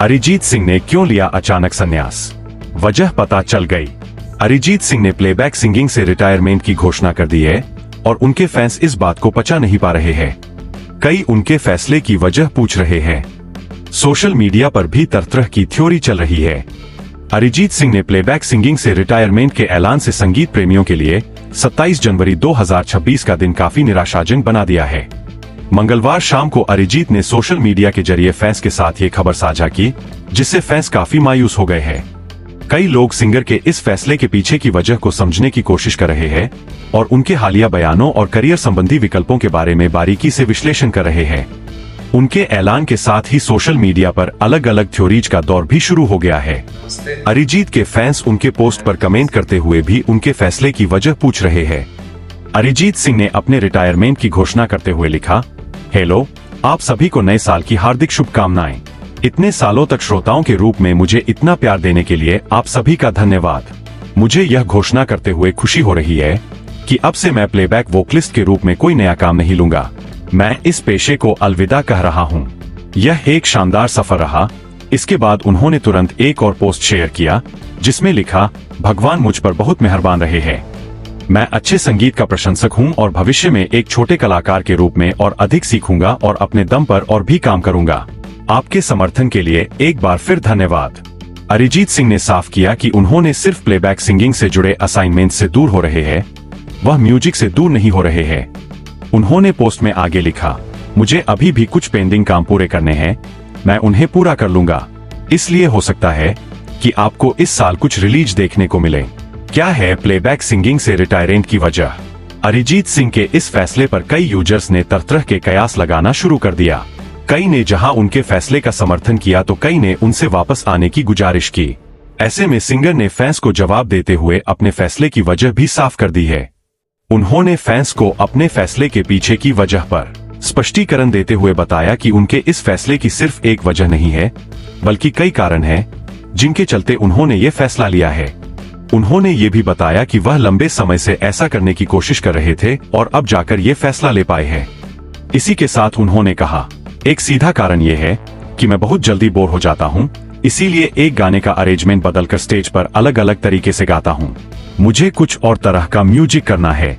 अरिजीत सिंह ने क्यों लिया अचानक संन्यास? वजह पता चल गई। अरिजीत सिंह ने प्लेबैक सिंगिंग से रिटायरमेंट की घोषणा कर दी है और उनके फैंस इस बात को पचा नहीं पा रहे हैं। कई उनके फैसले की वजह पूछ रहे हैं। सोशल मीडिया पर भी तरह की थ्योरी चल रही है। अरिजीत सिंह ने प्लेबैक सिंगिंग से रिटायरमेंट के ऐलान से संगीत प्रेमियों के लिए 27 जनवरी 2026 का दिन काफी निराशाजनक बना दिया है। मंगलवार शाम को अरिजीत ने सोशल मीडिया के जरिए फैंस के साथ ये खबर साझा की, जिससे फैंस काफी मायूस हो गए हैं। कई लोग सिंगर के इस फैसले के पीछे की वजह को समझने की कोशिश कर रहे हैं और उनके हालिया बयानों और करियर संबंधी विकल्पों के बारे में बारीकी से विश्लेषण कर रहे हैं। उनके ऐलान के साथ ही सोशल मीडिया पर अलग अलग थ्योरीज का दौर भी शुरू हो गया है। अरिजीत के फैंस उनके पोस्ट पर कमेंट करते हुए भी उनके फैसले की वजह पूछ रहे हैं। अरिजीत सिंह ने अपने रिटायरमेंट की घोषणा करते हुए लिखा, हेलो, आप सभी को नए साल की हार्दिक शुभकामनाएं। इतने सालों तक श्रोताओं के रूप में मुझे इतना प्यार देने के लिए आप सभी का धन्यवाद। मुझे यह घोषणा करते हुए खुशी हो रही है कि अब से मैं प्लेबैक वोकलिस्ट के रूप में कोई नया काम नहीं लूंगा। मैं इस पेशे को अलविदा कह रहा हूं। यह एक शानदार सफर रहा। इसके बाद उन्होंने तुरंत एक और पोस्ट शेयर किया, जिसमें लिखा, भगवान मुझ पर बहुत मेहरबान रहे हैं। मैं अच्छे संगीत का प्रशंसक हूं और भविष्य में एक छोटे कलाकार के रूप में और अधिक सीखूंगा और अपने दम पर और भी काम करूंगा। आपके समर्थन के लिए एक बार फिर धन्यवाद। अरिजीत सिंह ने साफ किया कि उन्होंने सिर्फ प्लेबैक सिंगिंग से जुड़े असाइनमेंट से दूर हो रहे हैं, वह म्यूजिक से दूर नहीं हो रहे हैं। उन्होंने पोस्ट में आगे लिखा, मुझे अभी भी कुछ पेंडिंग काम पूरे करने हैं, मैं उन्हें पूरा कर लूंगा। इसलिए हो सकता है कि आपको इस साल कुछ रिलीज देखने को मिले। क्या है प्लेबैक सिंगिंग से रिटायरमेंट की वजह? अरिजीत सिंह के इस फैसले पर कई यूजर्स ने तरह के कयास लगाना शुरू कर दिया। कई ने जहां उनके फैसले का समर्थन किया तो कई ने उनसे वापस आने की गुजारिश की। ऐसे में सिंगर ने फैंस को जवाब देते हुए अपने फैसले की वजह भी साफ कर दी है। उन्होंने फैंस को अपने फैसले के पीछे की वजह पर स्पष्टीकरण देते हुए बताया कि उनके इस फैसले की सिर्फ एक वजह नहीं है, बल्कि कई कारण हैं जिनके चलते उन्होंने ये फैसला लिया है। उन्होंने ये भी बताया कि वह लंबे समय से ऐसा करने की कोशिश कर रहे थे और अब जाकर ये फैसला ले पाए हैं। इसी के साथ उन्होंने कहा, एक सीधा कारण ये है कि मैं बहुत जल्दी बोर हो जाता हूँ, इसीलिए एक गाने का अरेंजमेंट बदलकर स्टेज पर अलग अलग तरीके से गाता हूँ। मुझे कुछ और तरह का म्यूजिक करना है।